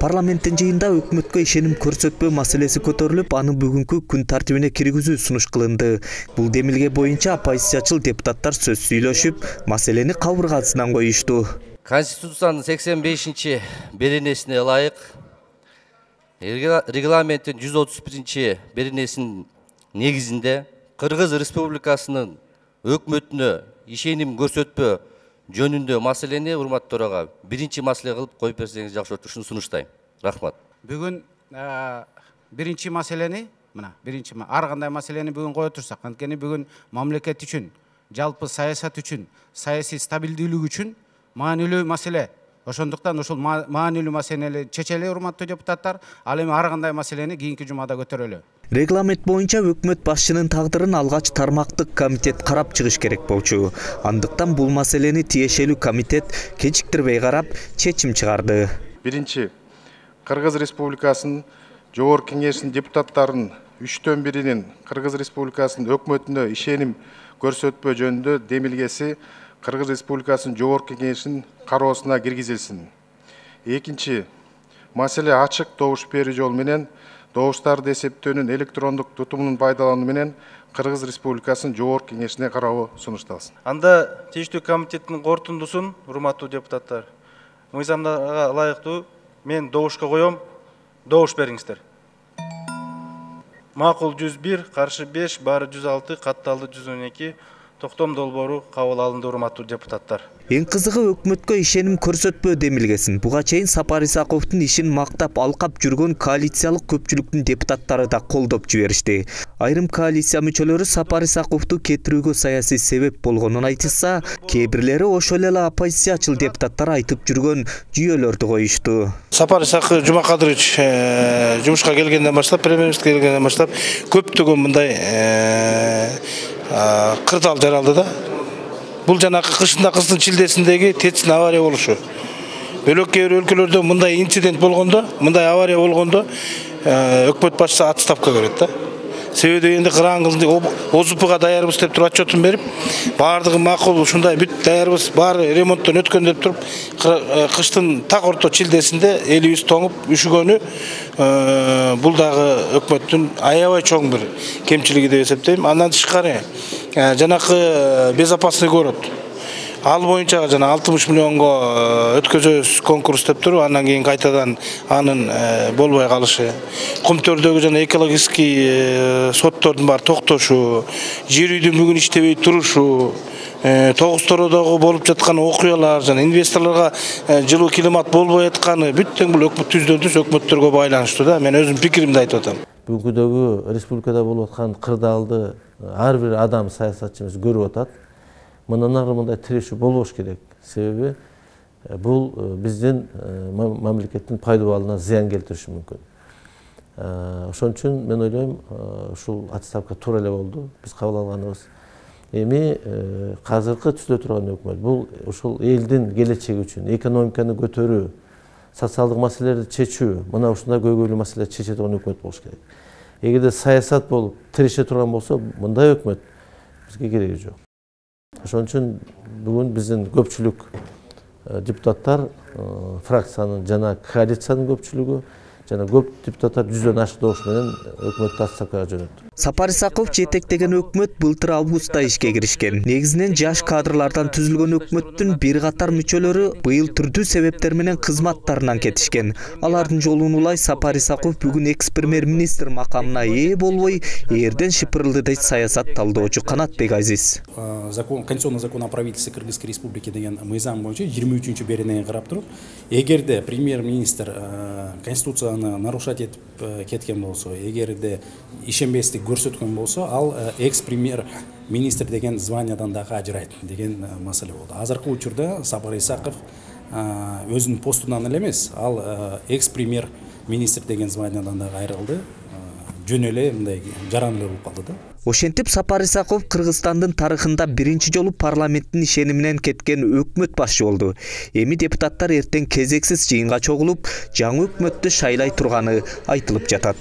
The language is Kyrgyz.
Парламенттин жыйында өкмөткө ишеним көрсөтпөө маселеси көтөрүлүп, аны бүгүнкү күн тартибине киргизүү сунуш кылынды. Бул демилге боюнча оппозициячыл депутаттар сөз сүйлөшүп, маселени кабыргасынан коюшту. Конституциянын 85-чи беренесине ылайык регламенттин 131-чи беренесинин негизинде Кыргыз Республикасынын өкмөтүнө ишеним көрсөтпөө жөнүндө маселени урматтуу төрага биринчи маселе кылып коюп берсеңиз жакшы болот. Ушуну сунуштайм. Рахмат. Бүгүн биринчи маселени, ар кандай маселени бүгүн кое турсак, анткени бүгүн мамлекет үчүн, жалпы саясат үчүн, саясий стабилдүүлүк үчүн маанилүү маселе. Ошондуктан ушул маанилүү маселени чечели, урматтуу депутаттар. Ал эми ар кандай маселени кийинки жумада көтөрөлү. Регламент боюнча өкмөт башчынын тагдырын алгач тармактык комитет карап чыгыш керек болчу. Андыктан бул маселени тиешелүү комитет кечиктирбей карап чечим чыгарды. Биринчи, Кыргыз Республикасынын Жогорку Кеңешинин депутаттарынын 3/1 Кыргыз Республикасынын өкмөтүнө ишеним көрсөтпөө жөнүндө демилгеси Кыргыз Республикасынын Жогорку Кеңешинин кароосуна киргизилсин. Экинчи, маселе ачык добуш берүү жолу менен добуштарды эсептөөнүн электрондук тутумунун пайдалануу менен Кыргыз Республикасынын Жогорку Кеңешине кароо сунушталсын. Анда тийиштүү комитеттин корутундусун, урматтуу депутаттар, мыйзамдарга ылайыктуу мен добушка коем, добуш бериңиздер. Макул 101, каршы 5, баары 106, катталды 112, токтом долбоору кабыл алынды, урматтуу депутаттар. Эң кызыгы өкмөткө ишеним көрсөтпөө демилгесин буга чейин Сапар Исаковдун ишин мактап алкап жүргөн коалициялык көпчүлүктүн депутаттары да колдоп жиберишти. Айрым коалиция мүчөлөрү Сапар Исаковду кетирүүгө саясий себеп болгонун айтышса, кээ бирлери ошол эле оппозициячыл депутаттар айтып жүргөн жүйөлөрдү коюшту. Сапар Исаков Жумакадырович жумушка келгенден баштап, премьер-министрге келгенден баштап көптөгөн мындай кырдаал жаралды да. Бул жанакы кышында кыздын чилдесиндеги ТЭЦтин авария болушу. Бөлөк кээ бир өлкөлөрдө мындай инцидент болгондо, мындай авария болгондо өкмөт башчысы отставка берет да. Себеби энди кыран кызды ОЗУПга даярбыз деп туруп отчетун берип, баардыгы макул, ушундай бүт даярбыз, баары ремонттон өткөн деп туруп, кыштын так орто чилдесинде элибиз тоңуп үшүгөнү бул дагы өкмөттүн аябай чоң бир кемчилиги деп эсептейм. Андан тышкары жанакы безопасный город. Ал боюнча жана 60 миллионго өткөзөбүз конкурс деп туруп, андан кийин кайтадан анын болбой калышы, Кумтөрдөгү жана экологический соттордун баары токтошу, жер үйдүн бүгүн иштебей турушу, Тогуз-Тородогу болуп жаткан окуялар жана инвесторлорго жылуу климат болбой атканы бүт тең бул түздөн-түз өкмөттөргө байланыштуу да. Мен өзүм пикиримди айтып атам. Бүгүнкүдөгү республикада болуп аткан кырдаалды ар бир адам, саясатчыбыз көрүп атат. Мындан ары мындай тирешүү болбош керек. Себеби бул биздин мамлекеттин пайдубалына зыян келтириши мүмкүн. Ошон үчүн мен ойлойм, ушул отставка туура эле болду. Биз кабыл алганыбыз. Эми казыркы түзүлө турган өкмөт бул ушул элдин келечеги үчүн, экономиканы көтөрүү, социалдык маселелерди чечүү, мына ушундай көйгөйлүү маселелерди чече турган өкмөт болуш керек. Эгерде саясат болуп тиреше турган болсо, мындай өкмөт бизге кереги жок. Ошон үчүн бүгүн биздин көпчүлүк депутаттар, фракциянын жана коалициянын көпчүлүгү жана көп депутаттар 100дөн ашык добуш менен өкмөттү отставкага жөнөттү. Сапар Исаков жетектеген өкмөт былтыр августта ишке киришкен. Негизинен жаш кадрлардан түзүлгөн өкмөттүн бир катар мүчөлөрү быйыл түрдүү себептер менен кызматтарынан кетишкен. Алардын жолун улай Сапар Исаков бүгүн экс-премьер-министр макамына ээ болбой, эрден шыпырылды дейт саясат талдоочу Канатбек Азиз. Конституционный закон о правительстве Кыргызской республики деген мыйзам боюнча 23-чү беренеге карап туруп, эгерде премьер-министр конституцияны нарушать этип кеткен болсо, эгерде ишенбестик көрсөткөн болсо, ал экс-премьер-министр деген званиядан дагы ажырайт деген маселе болду. Азыркы учурда Сапар Исаков өзүнүн постунан эле эмес, ал экс-премьер-министр деген званиядан дагы айрылды. Жөн эле мындай жаран эле болуп калды да. Ошентип Сапар Исаков Кыргызстандын тарыхында биринчи жолу парламенттин ишениминен кеткен өкмөт башчы болду. Эми депутаттар эртең кезексиз жыйынга чогулуп, жаңы өкмөттү шайлай турганы айтылып жатат.